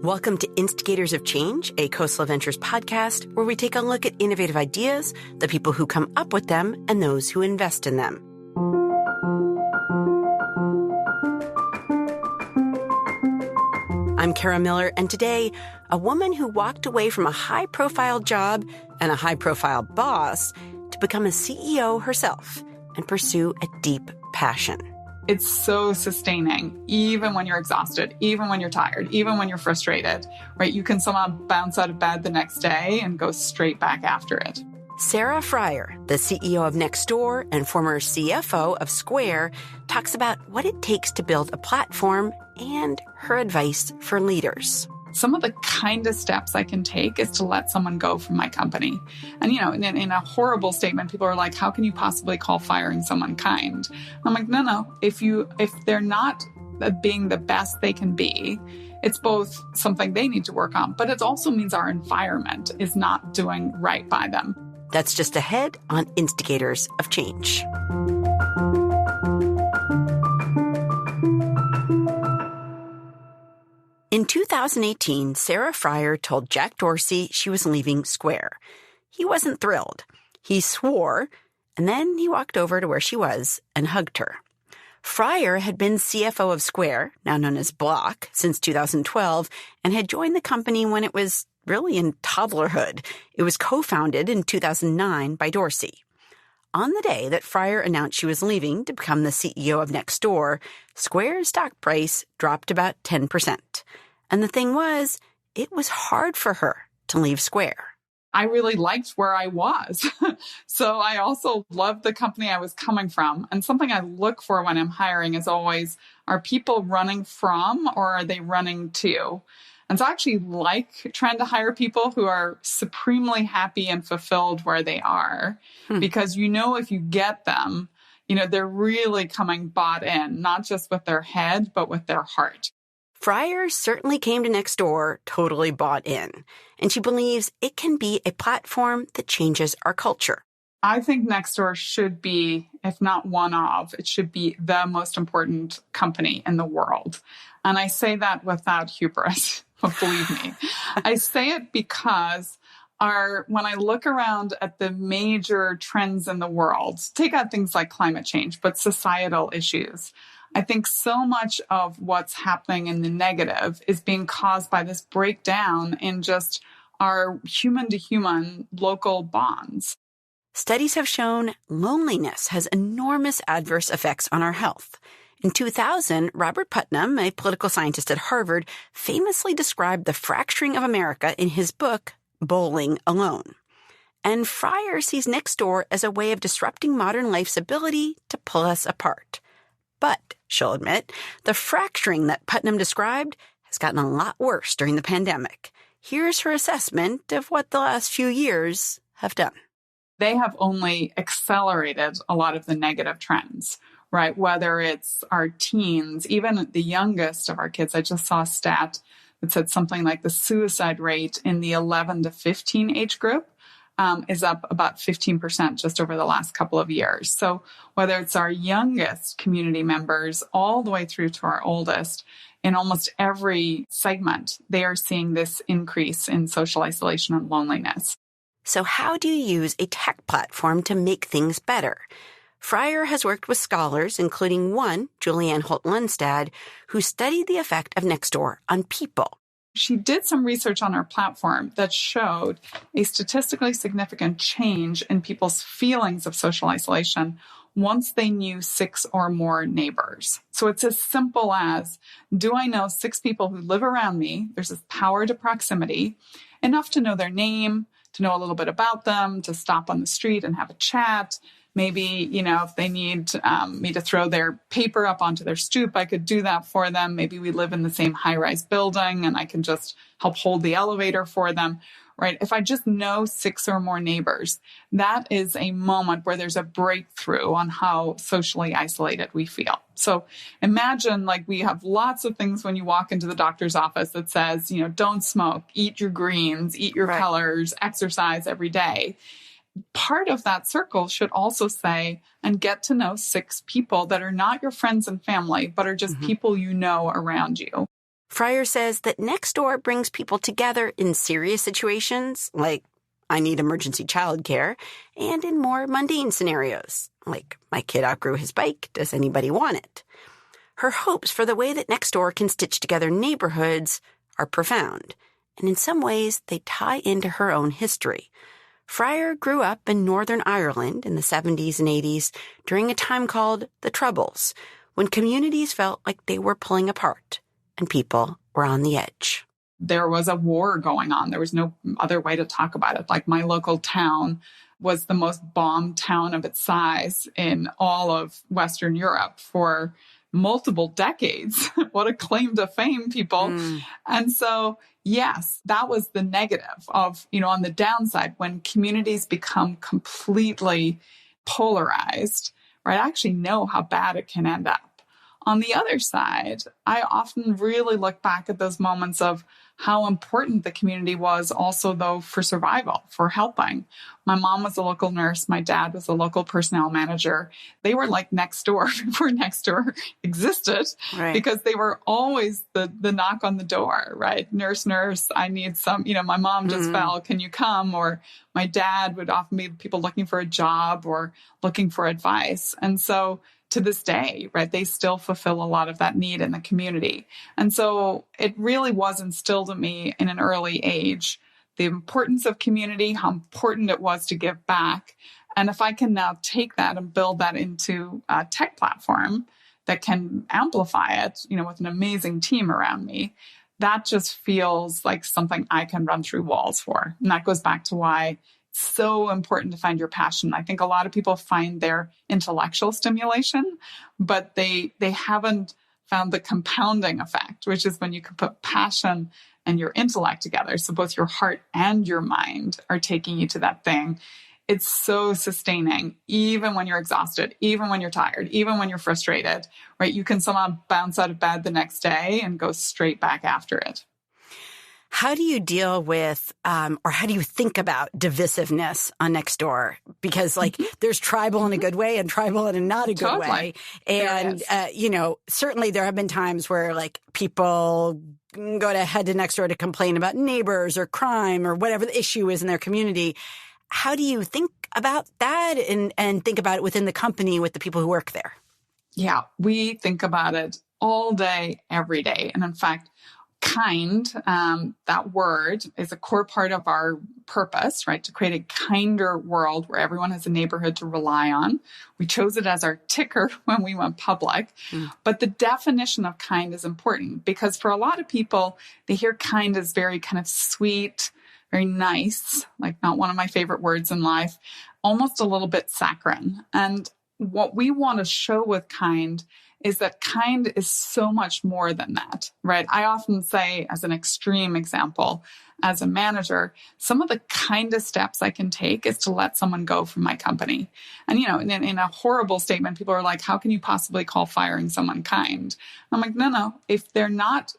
Welcome to Instigators of Change, a Coastal Ventures podcast where we take a look at innovative ideas, the people who come up with them, and those who invest in them. I'm Kara Miller, and today, a woman who walked away from a high-profile job and a high-profile boss to become a CEO herself and pursue a deep passion. It's so sustaining, even when you're exhausted, even when you're tired, even when you're frustrated, right? You can somehow bounce out of bed the next day and go straight back after it. Sarah Friar, the CEO of Nextdoor and former CFO of Square, talks about what it takes to build a platform and her advice for leaders. Some of the kindest steps I can take is to let someone go from my company. And, in a horrible statement, people are like, how can you possibly call firing someone kind? I'm like, no. If they're not being the best they can be, it's both something they need to work on, but it also means our environment is not doing right by them. That's just ahead on Instigators of Change. In 2018, Sarah Friar told Jack Dorsey she was leaving Square. He wasn't thrilled. He swore, and then he walked over to where she was and hugged her. Friar had been CFO of Square, now known as Block, since 2012, and had joined the company when it was really in toddlerhood. It was co-founded in 2009 by Dorsey. On the day that Friar announced she was leaving to become the CEO of Nextdoor, Square's stock price dropped about 10%. And the thing was, it was hard for her to leave Square. I really liked where I was. So I also loved the company I was coming from. And something I look for when I'm hiring is always, are people running from or are they running to? And so I actually like trying to hire people who are supremely happy and fulfilled where they are. Because if you get them, they're really coming bought in, not just with their head, but with their heart. Friar certainly came to Nextdoor totally bought in, and she believes it can be a platform that changes our culture. I think Nextdoor should be, if not one of, it should be the most important company in the world. And I say that without hubris, believe me. I say it because when I look around at the major trends in the world, take out things like climate change, but societal issues, I think so much of what's happening in the negative is being caused by this breakdown in just our human-to-human local bonds. Studies have shown loneliness has enormous adverse effects on our health. In 2000, Robert Putnam, a political scientist at Harvard, famously described the fracturing of America in his book, Bowling Alone. And Friar sees Nextdoor as a way of disrupting modern life's ability to pull us apart. But, she'll admit, the fracturing that Putnam described has gotten a lot worse during the pandemic. Here's her assessment of what the last few years have done. They have only accelerated a lot of the negative trends, right? Whether it's our teens, even the youngest of our kids. I just saw a stat that said something like the suicide rate in the 11 to 15 age group is up about 15% just over the last couple of years. So whether it's our youngest community members all the way through to our oldest, in almost every segment, they are seeing this increase in social isolation and loneliness. So how do you use a tech platform to make things better? Friar has worked with scholars, including one, Julianne Holt-Lundstad, who studied the effect of Nextdoor on people. She did some research on our platform that showed a statistically significant change in people's feelings of social isolation once they knew 6 or more neighbors. So it's as simple as, do I know 6 people who live around me? There's this power to proximity, enough to know their name, to know a little bit about them, to stop on the street and have a chat. Maybe, if they need me to throw their paper up onto their stoop, I could do that for them. Maybe we live in the same high-rise building and I can just help hold the elevator for them, right? If I just know 6 or more neighbors, that is a moment where there's a breakthrough on how socially isolated we feel. So imagine we have lots of things when you walk into the doctor's office that says, don't smoke, eat your greens, eat your colors, exercise every day. Part of that circle should also say, and get to know 6 people that are not your friends and family, but are just people around you. Friar says that Nextdoor brings people together in serious situations, like I need emergency childcare, and in more mundane scenarios, like my kid outgrew his bike, does anybody want it? Her hopes for the way that Nextdoor can stitch together neighborhoods are profound, and in some ways they tie into her own history. Friar grew up in Northern Ireland in the 70s and 80s during a time called the Troubles, when communities felt like they were pulling apart and people were on the edge. There was a war going on. There was no other way to talk about it. Like, my local town was the most bombed town of its size in all of Western Europe for multiple decades. What a claim to fame, people. And so, yes, that was the negative of, on the downside, when communities become completely polarized, right? I actually know how bad it can end up. On the other side, I often really look back at those moments of how important the community was also, though, for survival, for helping. My mom was a local nurse. My dad was a local personnel manager. They were like Nextdoor before Nextdoor existed, right? Because they were always the knock on the door, right? Nurse, I need some, my mom just fell. Can you come? Or my dad would often be people looking for a job or looking for advice. And so to this day, right, they still fulfill a lot of that need in the community. And so it really was instilled in me in an early age, the importance of community, how important it was to give back. And if I can now take that and build that into a tech platform that can amplify it, with an amazing team around me, that just feels like something I can run through walls for. And that goes back to why it's so important to find your passion. I think a lot of people find their intellectual stimulation, but they haven't found the compounding effect, which is when you can put passion and your intellect together. So both your heart and your mind are taking you to that thing. It's so sustaining, even when you're exhausted, even when you're tired, even when you're frustrated, right? You can somehow bounce out of bed the next day and go straight back after it. How do you deal with, or how do you think about divisiveness on Nextdoor? Because there's tribal in a good way and tribal in a not a good way. And, certainly there have been times where people go to head to Nextdoor to complain about neighbors or crime or whatever the issue is in their community. How do you think about that and think about it within the company with the people who work there? Yeah, we think about it all day, every day. And in fact, kind, that word is a core part of our purpose, right? To create a kinder world where everyone has a neighborhood to rely on. We chose it as our ticker when we went public. But the definition of kind is important because for a lot of people, they hear kind as very kind of sweet, very nice, like not one of my favorite words in life, almost a little bit saccharine. And what we want to show with kind is that kind is so much more than that, right? I often say, as an extreme example, as a manager, some of the kindest steps I can take is to let someone go from my company. And, in a horrible statement, people are like, how can you possibly call firing someone kind? I'm like, no. If they're not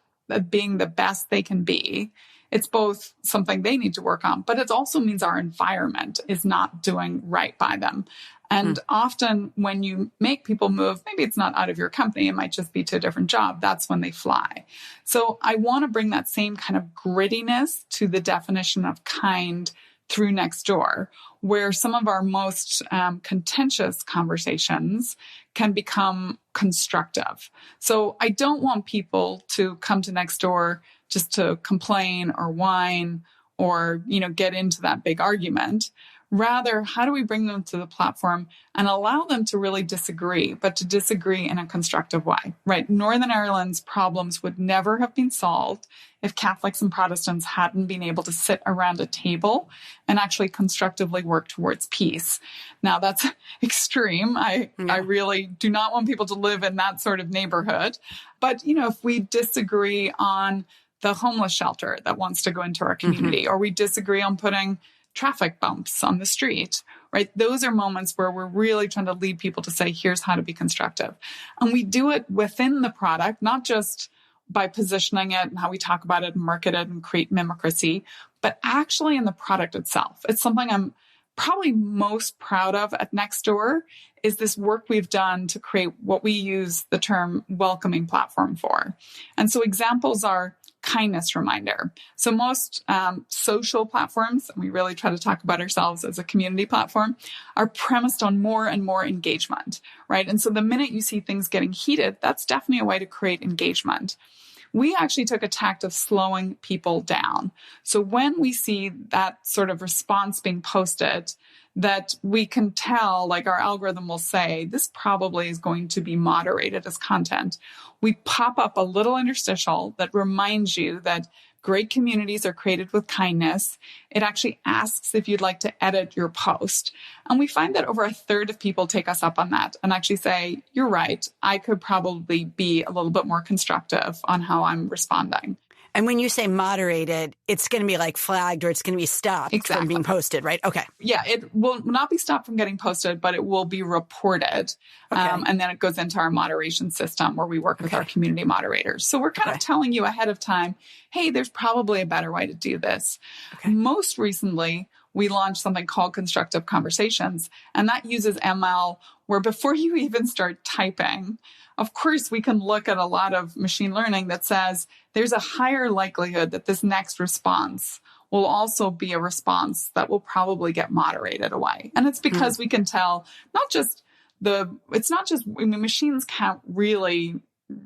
being the best they can be, it's both something they need to work on, but it also means our environment is not doing right by them. And often when you make people move, maybe it's not out of your company, it might just be to a different job. That's when they fly. So I want to bring that same kind of grittiness to the definition of kind through Nextdoor, where some of our most contentious conversations can become constructive. So I don't want people to come to Nextdoor just to complain or whine or, get into that big argument. Rather, how do we bring them to the platform and allow them to really disagree, but to disagree in a constructive way, right? Northern Ireland's problems would never have been solved if Catholics and Protestants hadn't been able to sit around a table and actually constructively work towards peace. Now, that's extreme. I really do not want people to live in that sort of neighborhood. But, if we disagree on the homeless shelter that wants to go into our community, or we disagree on putting traffic bumps on the street, right? Those are moments where we're really trying to lead people to say, here's how to be constructive. And we do it within the product, not just by positioning it and how we talk about it and market it and create mimicry, but actually in the product itself. It's something I'm probably most proud of at Nextdoor is this work we've done to create what we use the term welcoming platform for. And so examples are kindness reminder. So most social platforms, and we really try to talk about ourselves as a community platform, are premised on more and more engagement, right? And so the minute you see things getting heated, that's definitely a way to create engagement. We actually took a tact of slowing people down. So when we see that sort of response being posted, that we can tell, like our algorithm will say, this probably is going to be moderated as content. We pop up a little interstitial that reminds you that great communities are created with kindness. It actually asks if you'd like to edit your post. And we find that over a third of people take us up on that and actually say, you're right, I could probably be a little bit more constructive on how I'm responding. And when you say moderated, it's going to be like flagged or it's going to be stopped from being posted, right? Okay. Yeah, it will not be stopped from getting posted, but it will be reported. Okay. And then it goes into our moderation system where we work with our community moderators. So we're kind of telling you ahead of time, hey, there's probably a better way to do this. Okay. Most recently, we launched something called Constructive Conversations, and that uses ML where before you even start typing, of course, we can look at a lot of machine learning that says there's a higher likelihood that this next response will also be a response that will probably get moderated away. And it's because we can tell machines can't really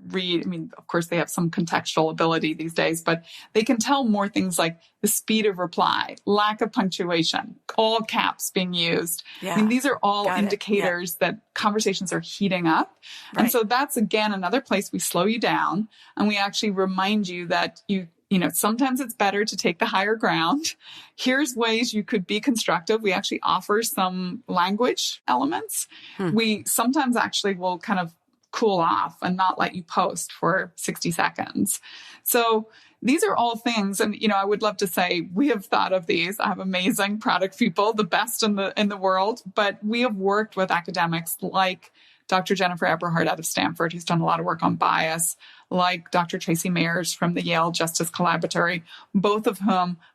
read. I mean, of course, they have some contextual ability these days, but they can tell more things like the speed of reply, lack of punctuation, all caps being used. Yeah. I mean, these are all indicators that conversations are heating up. Right. And so that's, again, another place we slow you down and we actually remind you that you know, sometimes it's better to take the higher ground. Here's ways you could be constructive. We actually offer some language elements. We sometimes actually will kind of cool off and not let you post for 60 seconds. So these are all things. And, you know, I would love to say we have thought of these. I have amazing product people, the best in the world, but we have worked with academics like Dr. Jennifer Eberhardt out of Stanford, who's done a lot of work on bias, like Dr. Tracy Mayers from the Yale Justice Collaboratory, both of whom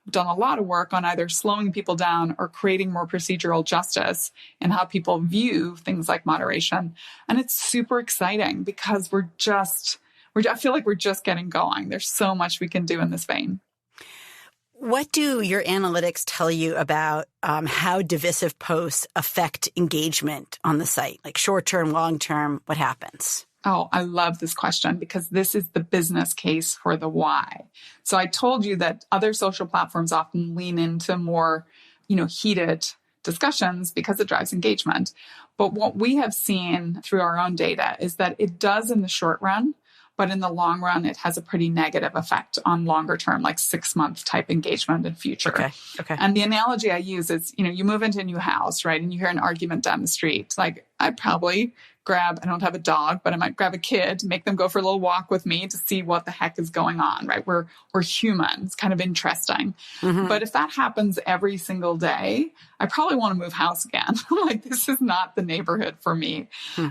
have done a lot of work on either slowing people down or creating more procedural justice in how people view things like moderation. And it's super exciting because I feel like we're just getting going. There's so much we can do in this vein. What do your analytics tell you about how divisive posts affect engagement on the site? Like short-term, long-term, what happens? Oh, I love this question because this is the business case for the why. So I told you that other social platforms often lean into more, heated discussions because it drives engagement. But what we have seen through our own data is that it does in the short run, but in the long run, it has a pretty negative effect on longer term, like 6-month type engagement in future. Okay. And the analogy I use is, you move into a new house, right? And you hear an argument down the street. Like I'd probably I don't have a dog, but I might grab a kid, make them go for a little walk with me to see what the heck is going on, right? We're human. It's kind of interesting. Mm-hmm. But if that happens every single day, I probably want to move house again. Like this is not the neighborhood for me.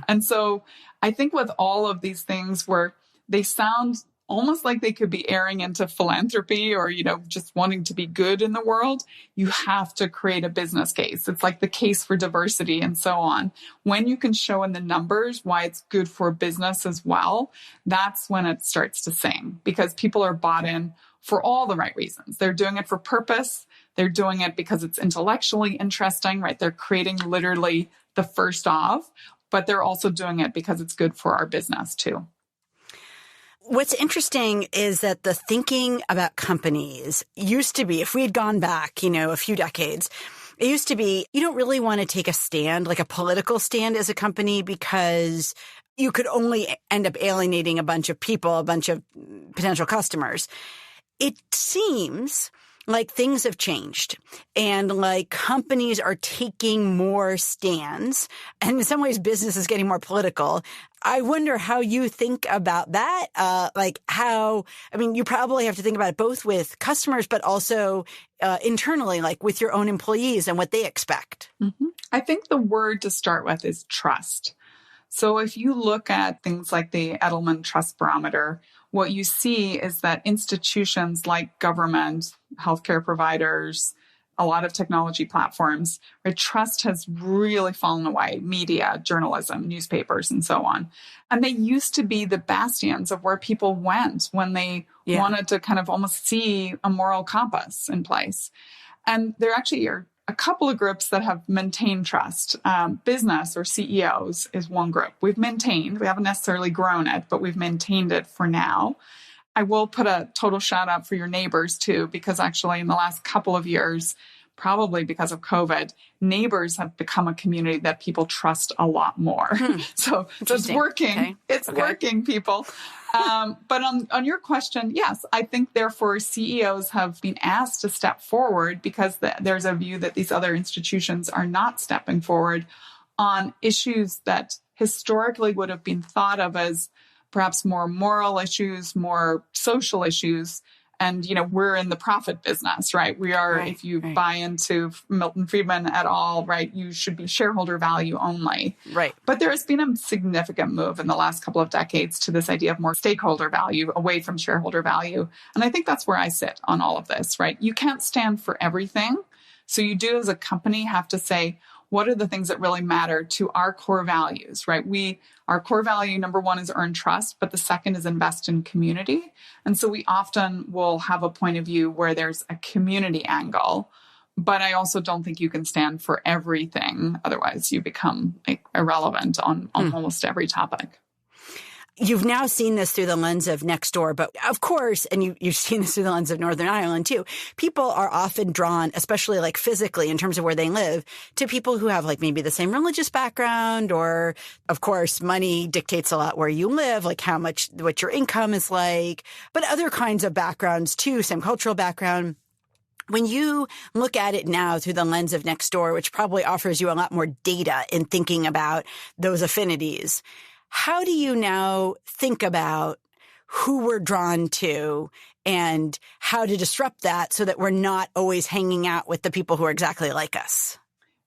And so I think with all of these things where they sound almost like they could be airing into philanthropy or, just wanting to be good in the world, you have to create a business case. It's like the case for diversity and so on. When you can show in the numbers why it's good for business as well, that's when it starts to sing because people are bought in for all the right reasons. They're doing it for purpose. They're doing it because it's intellectually interesting, right? They're creating literally the first of, but they're also doing it because it's good for our business too. What's interesting is that the thinking about companies used to be, if we had gone back, a few decades, it used to be, you don't really want to take a stand, like a political stand as a company, because you could only end up alienating a bunch of people, a bunch of potential customers. It seems like things have changed and like companies are taking more stands and in some ways business is getting more political. I wonder how you think about that. You probably have to think about it both with customers, but also internally, like with your own employees and what they expect. Mm-hmm. I think the word to start with is trust. So if you look at things like the Edelman Trust Barometer, what you see is that institutions like government, healthcare providers, a lot of technology platforms, right, trust has really fallen away. Media, journalism, newspapers, and so on. And they used to be the bastions of where people went when they wanted to kind of almost see a moral compass in place. And there actually are a couple of groups that have maintained trust. Business or CEOs is one group. We haven't necessarily grown it, but we've maintained it for now. I will put a total shout out for your neighbors too, because actually in the last couple of years, probably because of COVID, neighbors have become a community that people trust a lot more. So it's working. Okay. It's working, people. But on your question, yes, I think therefore CEOs have been asked to step forward because there's a view that these other institutions are not stepping forward on issues that historically would have been thought of as perhaps more moral issues, more social issues. And, we're in the profit business, right? We are, if you buy into Milton Friedman at all, right, you should be shareholder value only. Right. But there has been a significant move in the last couple of decades to this idea of more stakeholder value away from shareholder value. And I think that's where I sit on all of this, right? You can't stand for everything. So you do as a company have to say, what are the things that really matter to our core values, right? Our core value, number one, is earn trust, but the second is invest in community. And so we often will have a point of view where there's a community angle, but I also don't think you can stand for everything. Otherwise, you become irrelevant on almost every topic. You've now seen this through the lens of Nextdoor, but of course, and you've seen this through the lens of Northern Ireland too, people are often drawn, especially physically in terms of where they live, to people who have maybe the same religious background, or of course, money dictates a lot where you live, what your income is like, but other kinds of backgrounds too, same cultural background. When you look at it now through the lens of Nextdoor, which probably offers you a lot more data in thinking about those affinities, how do you now think about who we're drawn to and how to disrupt that so that we're not always hanging out with the people who are exactly like us?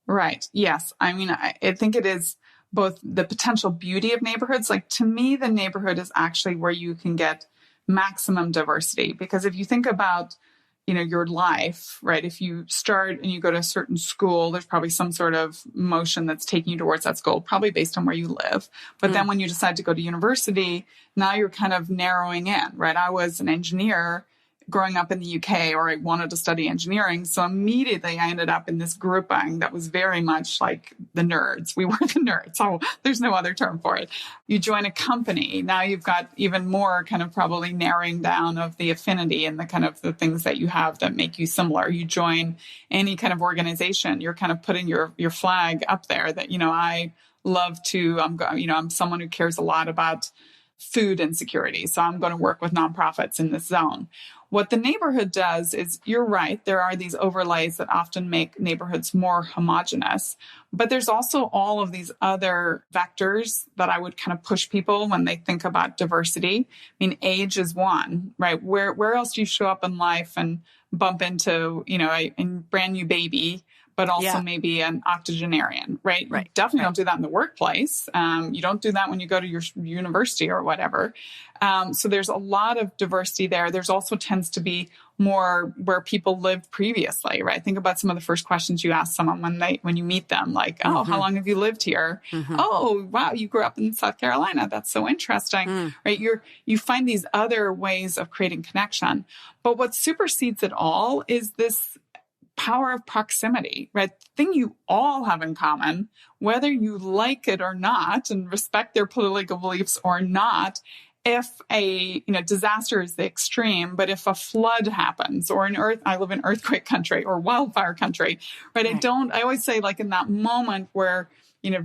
Right. Yes. I mean, I think it is both the potential beauty of neighborhoods. To me, the neighborhood is actually where you can get maximum diversity. Because if you think about your life, right? If you start and you go to a certain school, there's probably some sort of motion that's taking you towards that school, probably based on where you live. But then when you decide to go to university, now you're kind of narrowing in, right? I was an engineer growing up in the UK, or I wanted to study engineering. So immediately I ended up in this grouping that was very much like the nerds. We were the nerds. So there's no other term for it. You join a company. Now you've got even more kind of probably narrowing down of the affinity and the kind of the things that you have that make you similar. You join any kind of organization. You're kind of putting your flag up there that, I love to, I'm someone who cares a lot about food insecurity. So I'm going to work with nonprofits in this zone. What the neighborhood does is, you're right, there are these overlays that often make neighborhoods more homogenous, but there's also all of these other vectors that I would kind of push people when they think about diversity. I mean, age is one, right? Where else do you show up in life and bump into, a brand new baby, but also maybe an octogenarian, right? You definitely don't do that in the workplace. You don't do that when you go to your university or whatever. So there's a lot of diversity there. There's also tends to be more where people lived previously, right? Think about some of the first questions you ask someone when you meet them, how long have you lived here? Oh, wow, you grew up in South Carolina. That's so interesting, right? You find these other ways of creating connection. But what supersedes it all is this power of proximity, right? The thing you all have in common, whether you like it or not and respect their political beliefs or not, if a disaster is the extreme, but if a flood happens or I live in earthquake country or wildfire country, right? I always say in that moment where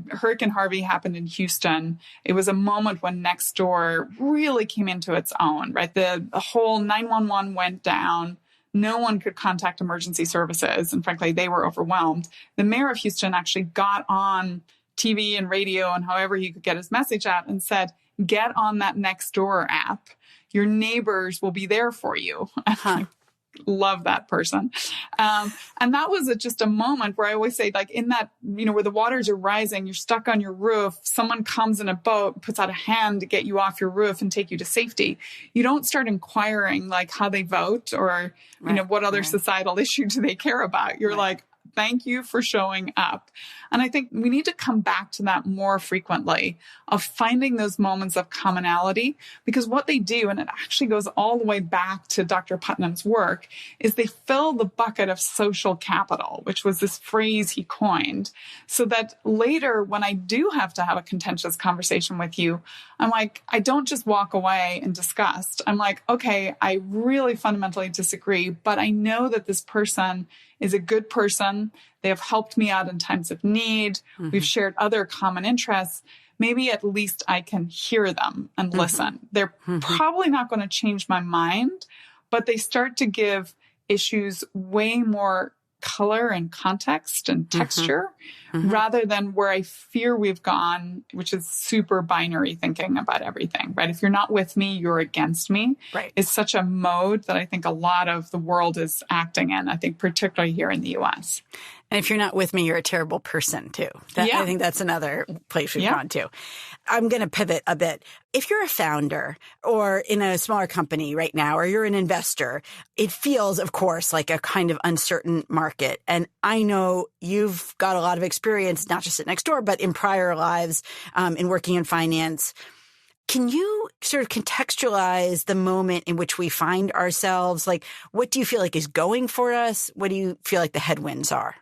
Hurricane Harvey happened in Houston, it was a moment when Nextdoor really came into its own, right? The whole 911 went down. No one could contact emergency services. And frankly, they were overwhelmed. The mayor of Houston actually got on TV and radio and however he could get his message out and said, get on that Nextdoor app. Your neighbors will be there for you. love that person. And that was just a moment where I always say, like, in that, where the waters are rising, you're stuck on your roof, someone comes in a boat, puts out a hand to get you off your roof and take you to safety. You don't start inquiring like how they vote or, what other societal issue do they care about. You're like, thank you for showing up. And I think we need to come back to that more frequently, of finding those moments of commonality, because what they do, and it actually goes all the way back to Dr. Putnam's work, is they fill the bucket of social capital, which was this phrase he coined, so that later when I do have to have a contentious conversation with you, I'm like, I don't just walk away in disgust. I'm like, okay, I really fundamentally disagree, but I know that this person is a good person. They have helped me out in times of need. We've shared other common interests. Maybe at least I can hear them and listen. They're probably not going to change my mind, but they start to give issues way more color and context and texture rather than where I fear we've gone, which is super binary thinking about everything, right? If you're not with me, you're against me. Right. It's such a mode that I think a lot of the world is acting in, I think particularly here in the US. And if you're not with me, you're a terrible person too. I think that's another place we've gone to. I'm going to pivot a bit. If you're a founder or in a smaller company right now, or you're an investor, it feels, of course, like a kind of uncertain market. And I know you've got a lot of experience, not just at Nextdoor, but in prior lives, in working in finance. Can you sort of contextualize the moment in which we find ourselves? Like, what do you feel like is going for us? What do you feel like the headwinds are?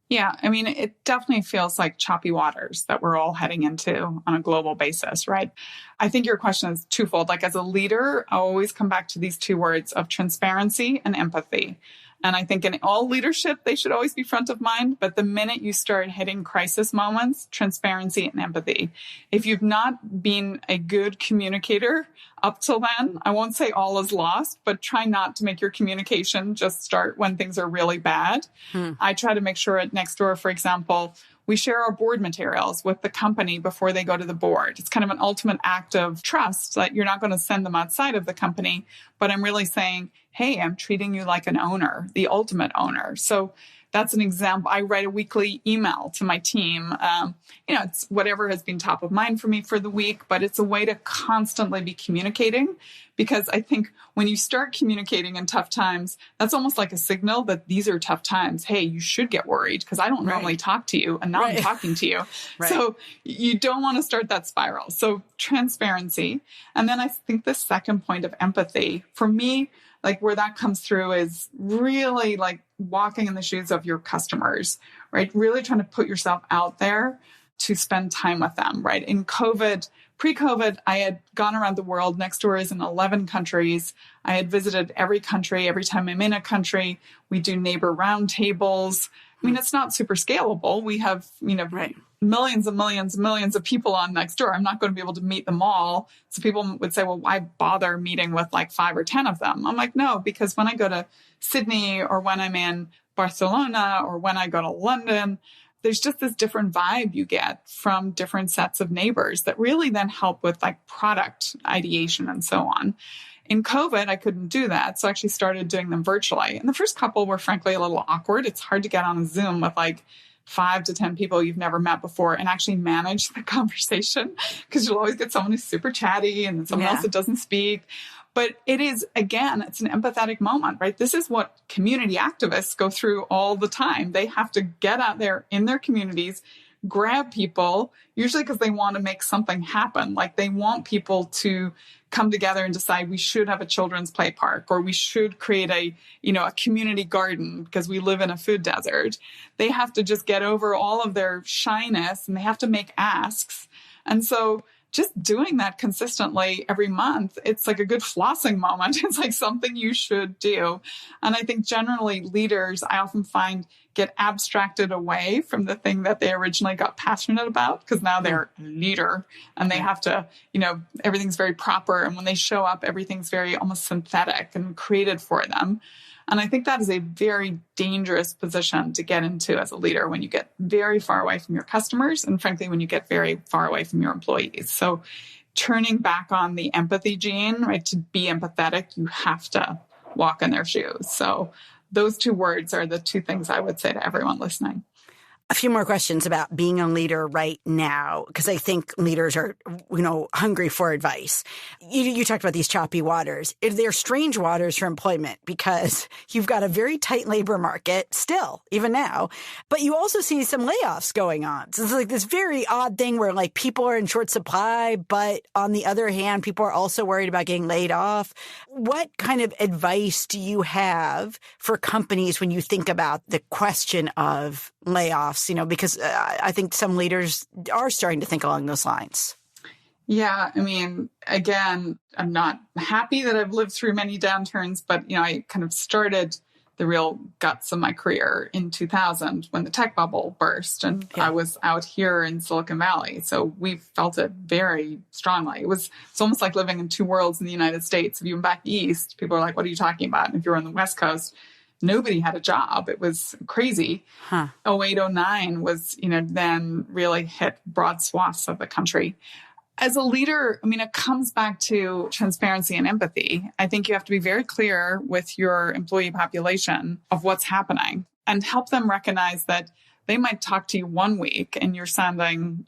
Yeah, I mean, it definitely feels like choppy waters that we're all heading into on a global basis, right? I think your question is twofold. Like, as a leader, I always come back to these two words of transparency and empathy. And I think in all leadership, they should always be front of mind. But the minute you start hitting crisis moments, transparency and empathy. If you've not been a good communicator up till then, I won't say all is lost, but try not to make your communication just start when things are really bad. I try to make sure at Nextdoor, for example, we share our board materials with the company before they go to the board. It's kind of an ultimate act of trust that you're not going to send them outside of the company, but I'm really saying, hey, I'm treating you like an owner, the ultimate owner. So that's an example. I write a weekly email to my team. It's whatever has been top of mind for me for the week, but it's a way to constantly be communicating, because I think when you start communicating in tough times, that's almost like a signal that these are tough times. Hey, you should get worried because I don't normally talk to you, and now I'm talking to you. So you don't want to start that spiral. So transparency. And then I think the second point of empathy for me, like where that comes through is really like walking in the shoes of your customers, right? Really trying to put yourself out there to spend time with them, right? In pre-COVID, I had gone around the world. Nextdoor is in 11 countries. I had visited every country. Every time I'm in a country, we do neighbor roundtables. I mean, it's not super scalable. We have, millions and millions and millions of people on Nextdoor. I'm not going to be able to meet them all. So people would say, well, why bother meeting with like 5 or 10 of them? I'm like, no, because when I go to Sydney or when I'm in Barcelona or when I go to London, there's just this different vibe you get from different sets of neighbors that really then help with like product ideation and so on. In COVID, I couldn't do that. So I actually started doing them virtually. And the first couple were frankly a little awkward. It's hard to get on a Zoom with like 5 to 10 people you've never met before and actually manage the conversation, because you'll always get someone who's super chatty and then someone else that doesn't speak. But it is, again, it's an empathetic moment, right? This is what community activists go through all the time. They have to get out there in their communities, grab people, usually because they want to make something happen. Like they want people to come together and decide we should have a children's play park, or we should create a community garden because we live in a food desert. They have to just get over all of their shyness and they have to make asks. And so just doing that consistently every month, it's like a good flossing moment. It's like something you should do. And I think generally leaders, I often find, get abstracted away from the thing that they originally got passionate about, because now they're a leader and they have to, everything's very proper. And when they show up, everything's very almost synthetic and created for them. And I think that is a very dangerous position to get into as a leader when you get very far away from your customers and frankly, when you get very far away from your employees. So turning back on the empathy gene, right? To be empathetic, you have to walk in their shoes. So those two words are the two things I would say to everyone listening. A few more questions about being a leader right now, because I think leaders are, hungry for advice. You talked about these choppy waters. They're strange waters for employment because you've got a very tight labor market still, even now, but you also see some layoffs going on. So it's like this very odd thing where like people are in short supply, but on the other hand, people are also worried about getting laid off. What kind of advice do you have for companies when you think about the question of layoffs? Because I think some leaders are starting to think along those lines. Yeah. I mean, again, I'm not happy that I've lived through many downturns, but, I kind of started the real guts of my career in 2000 when the tech bubble burst. And I was out here in Silicon Valley. So we felt it very strongly. It's almost like living in two worlds in the United States. If you went back east, people are like, what are you talking about? And if you're on the West Coast, nobody had a job. It was crazy. 08, 09 was, then really hit broad swaths of the country. As a leader, it comes back to transparency and empathy. I think you have to be very clear with your employee population of what's happening and help them recognize that they might talk to you one week and you're sounding,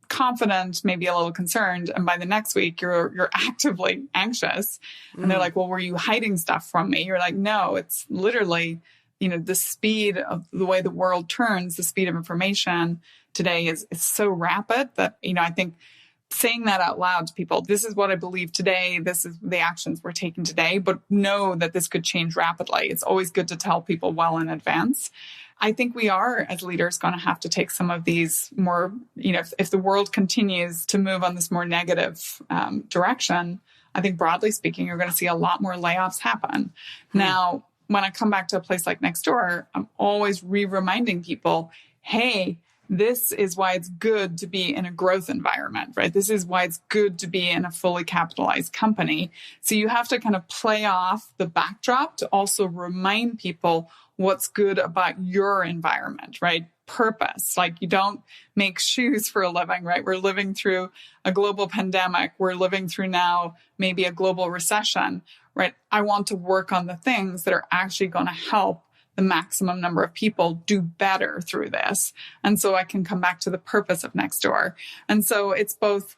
confident, maybe a little concerned. And by the next week, you're actively anxious. And they're like, well, were you hiding stuff from me? You're like, no, it's literally, the speed of the way the world turns, the speed of information today is so rapid that, I think saying that out loud to people, this is what I believe today. This is the actions we're taking today, but know that this could change rapidly. It's always good to tell people well in advance. I think we are, as leaders, going to have to take some of these more, if the world continues to move on this more negative direction, I think broadly speaking, you're going to see a lot more layoffs happen. Now, when I come back to a place like Nextdoor, I'm always reminding people, hey, this is why it's good to be in a growth environment, right? This is why it's good to be in a fully capitalized company. So you have to kind of play off the backdrop to also remind people what's good about your environment, right? Purpose. Like you don't make shoes for a living, right? We're living through a global pandemic. We're living through now maybe a global recession, right? I want to work on the things that are actually going to help the maximum number of people do better through this. And so I can come back to the purpose of Nextdoor. And so it's both,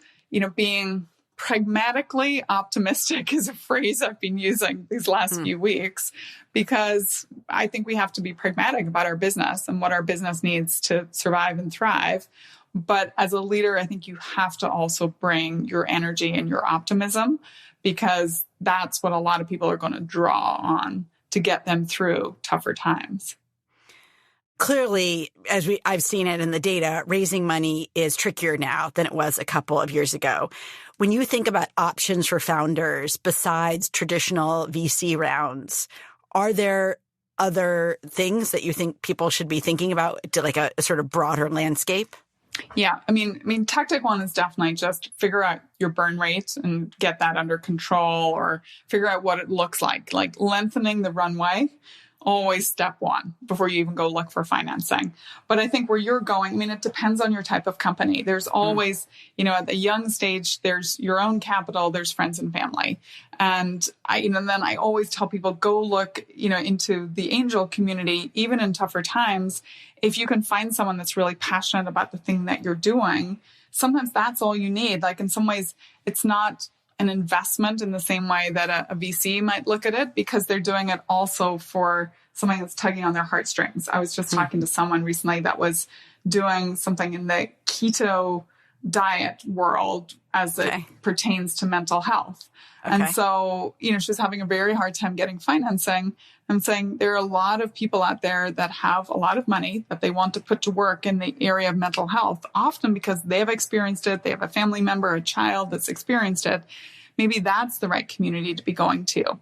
being pragmatically optimistic is a phrase I've been using these last few weeks, because I think we have to be pragmatic about our business and what our business needs to survive and thrive. But as a leader, I think you have to also bring your energy and your optimism, because that's what a lot of people are going to draw on to get them through tougher times. Clearly, as I've seen it in the data, raising money is trickier now than it was a couple of years ago. When you think about options for founders besides traditional VC rounds, are there other things that you think people should be thinking about to like a sort of broader landscape? Yeah. I mean, tactic one is definitely just figure out your burn rate and get that under control, or figure out what it looks like lengthening the runway. Always step one before you even go look for financing. But I think where you're going, it depends on your type of company. There's always, at the young stage, there's your own capital, there's friends and family. And then I always tell people, go look, into the angel community, even in tougher times. If you can find someone that's really passionate about the thing that you're doing, sometimes that's all you need. Like in some ways, it's not an investment in the same way that a VC might look at it, because they're doing it also for something that's tugging on their heartstrings. I was just talking to someone recently that was doing something in the keto diet world as it pertains to mental health. And so, she's having a very hard time getting financing. I'm saying there are a lot of people out there that have a lot of money that they want to put to work in the area of mental health, often because they have experienced it. They have a family member, a child that's experienced it. Maybe that's the right community to be going to.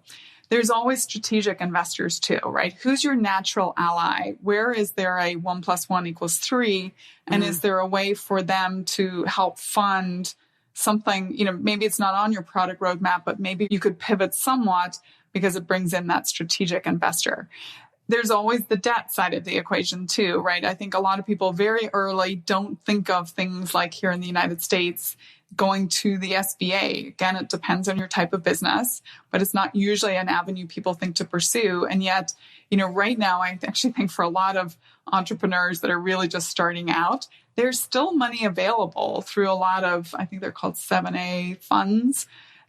There's always strategic investors too, right? Who's your natural ally? Where is there a 1 + 1 = 3? And is there a way for them to help fund something, maybe it's not on your product roadmap, but maybe you could pivot somewhat because it brings in that strategic investor. There's always the debt side of the equation too, right? I think a lot of people very early don't think of things like here in the United States, going to the SBA. Again, it depends on your type of business, but it's not usually an avenue people think to pursue. And yet, right now, I actually think for a lot of entrepreneurs that are really just starting out, there's still money available through a lot of, I think they're called 7A funds.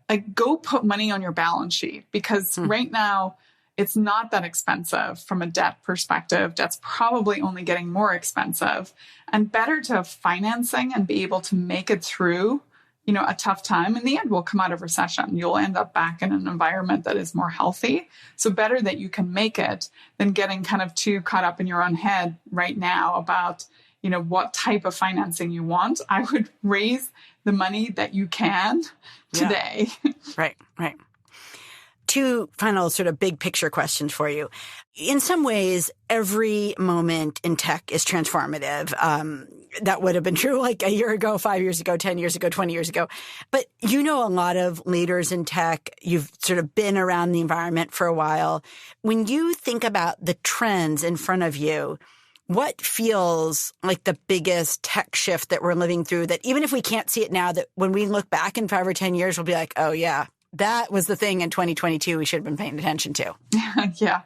Like, go put money on your balance sheet, because right now it's not that expensive from a debt perspective. Debt's probably only getting more expensive, and better to have financing and be able to make it through, a tough time. In the end, we'll come out of recession. You'll end up back in an environment that is more healthy. So better that you can make it than getting kind of too caught up in your own head right now about, what type of financing you want. I would raise the money that you can today. Yeah. Right. Two final sort of big picture questions for you. In some ways, every moment in tech is transformative. That would have been true like a year ago, 5 years ago, 10 years ago, 20 years ago. But a lot of leaders in tech. You've sort of been around the environment for a while. When you think about the trends in front of you, what feels like the biggest tech shift that we're living through, that even if we can't see it now, that when we look back in 5 or 10 years, we'll be like, oh yeah, that was the thing in 2022 we should have been paying attention to? Yeah.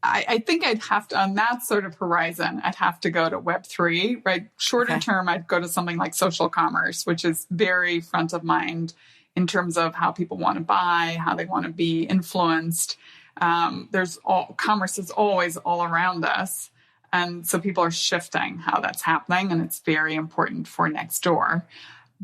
I think I'd have to, on that sort of horizon, I'd have to go to Web3, right? Shorter term, I'd go to something like social commerce, which is very front of mind in terms of how people want to buy, how they want to be influenced. Commerce is always all around us. And so people are shifting how that's happening, and it's very important for Nextdoor.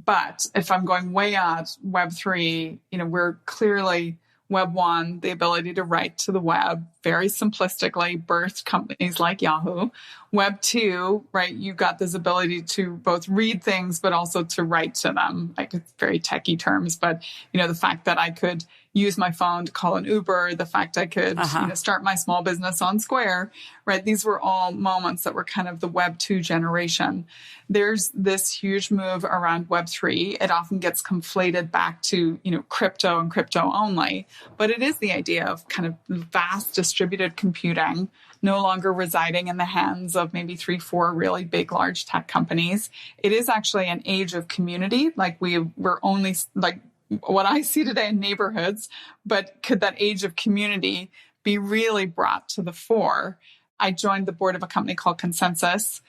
But if I'm going way out, Web3, we're clearly Web 1, the ability to write to the web, very simplistically birthed companies like Yahoo. Web 2, right, you've got this ability to both read things, but also to write to them. Like, it's very techie terms, but, the fact that I could use my phone to call an Uber, the fact I could start my small business on Square, right? These were all moments that were kind of the Web 2 generation. There's this huge move around Web 3. It often gets conflated back to, crypto and crypto only, but it is the idea of kind of vast distributed computing, no longer residing in the hands of maybe 3-4 really big, large tech companies. It is actually an age of community. Like, we're only like what I see today in neighborhoods, but could that age of community be really brought to the fore? I joined the board of a company called Consensus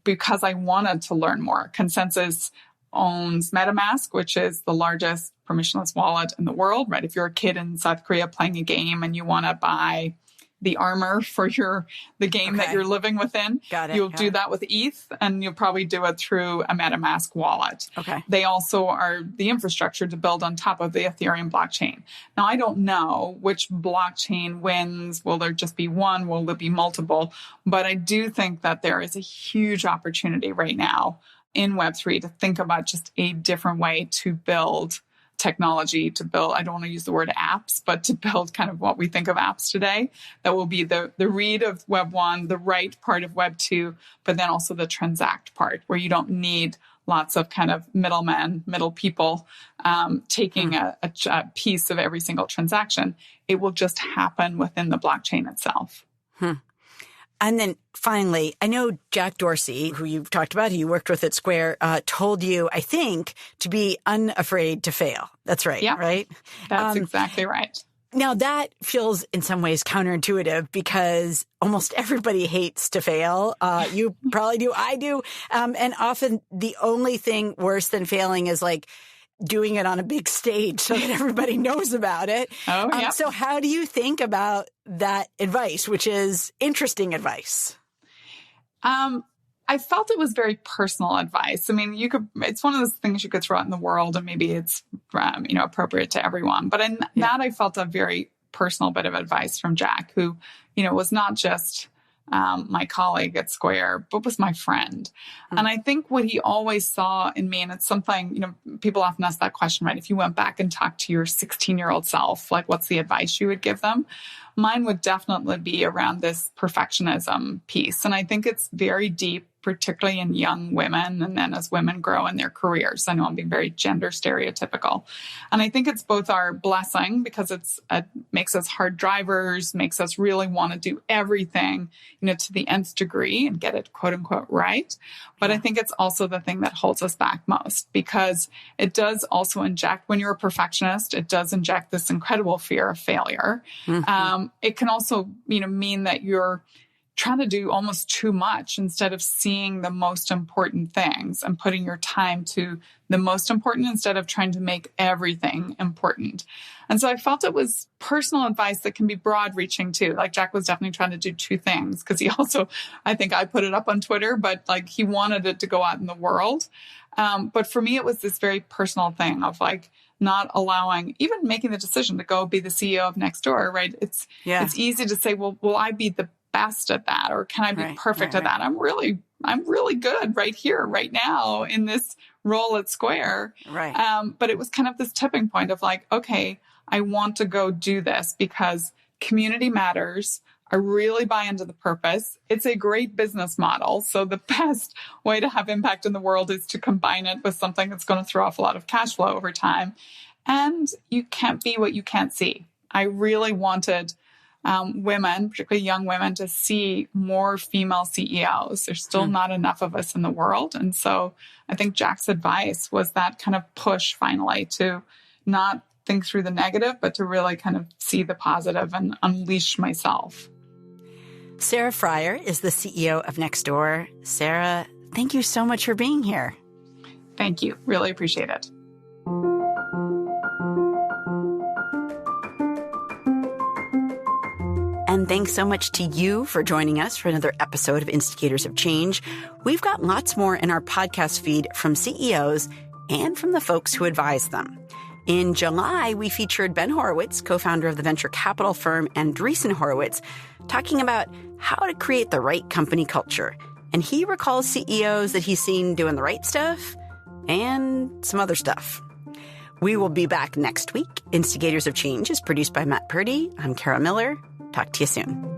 because I wanted to learn more. Consensus owns MetaMask, which is the largest permissionless wallet in the world, right? If you're a kid in South Korea playing a game and you want to buy the armor for the game that you're living within, you'll do that with ETH, and you'll probably do it through a MetaMask wallet. They also are the infrastructure to build on top of the Ethereum blockchain. Now, I don't know which blockchain wins. Will there just be one? Will there be multiple? But I do think that there is a huge opportunity right now in Web3 to think about just a different way to build technology, to build, I don't want to use the word apps, but to build kind of what we think of apps today. That will be the read of Web 1, the write part of Web 2, but then also the transact part, where you don't need lots of kind of middle people taking a piece of every single transaction. It will just happen within the blockchain itself. And then finally, I know Jack Dorsey, who you've talked about, who you worked with at Square, told you, I think, to be unafraid to fail. That's right, right? That's exactly right. Now, that feels in some ways counterintuitive, because almost everybody hates to fail. You probably do. I do. And often the only thing worse than failing is like doing it on a big stage so that everybody knows about it. So how do you think about that advice, which is interesting advice? I felt it was very personal advice. I mean, it's one of those things you could throw out in the world and maybe it's, appropriate to everyone. But in that, I felt a very personal bit of advice from Jack, who, was not just my colleague at Square, but was my friend. And I think what he always saw in me, and it's something, people often ask that question, right? If you went back and talked to your 16-year-old self, like, what's the advice you would give them? mine would definitely be around this perfectionism piece. And I think it's very deep, particularly in young women, and then as women grow in their careers. I know I'm being very gender stereotypical. And I think it's both our blessing because it makes us hard drivers, makes us really want to do everything, to the nth degree and get it quote unquote right. But I think it's also the thing that holds us back most, because it does also inject, when you're a perfectionist, it does inject this incredible fear of failure. Mm-hmm. It can also, mean that you're trying to do almost too much instead of seeing the most important things and putting your time to the most important instead of trying to make everything important. And so I felt it was personal advice that can be broad reaching too. Like Jack was definitely trying to do two things, because he also, I think I put it up on Twitter, but like he wanted it to go out in the world. But for me, it was this very personal thing of like not allowing, even making the decision to go be the CEO of Nextdoor, right? It's easy to say, well, will I be the best at that? Or can I be perfect at that? I'm really good right here, right now in this role at Square. Right. But it was kind of this tipping point of like, okay, I want to go do this because community matters. I really buy into the purpose. It's a great business model. So the best way to have impact in the world is to combine it with something that's going to throw off a lot of cash flow over time. And you can't be what you can't see. I really wanted women, particularly young women, to see more female CEOs. There's still not enough of us in the world. And so I think Jack's advice was that kind of push finally to not think through the negative, but to really kind of see the positive and unleash myself. Sarah Friar is the CEO of Nextdoor. Sarah, thank you so much for being here. Thank you. Really appreciate it. And thanks so much to you for joining us for another episode of Instigators of Change. We've got lots more in our podcast feed from CEOs and from the folks who advise them. In July, we featured Ben Horowitz, co-founder of the venture capital firm Andreessen Horowitz, talking about how to create the right company culture. And he recalls CEOs that he's seen doing the right stuff and some other stuff. We will be back next week. Instigators of Change is produced by Matt Purdy. I'm Kara Miller. Talk to you soon.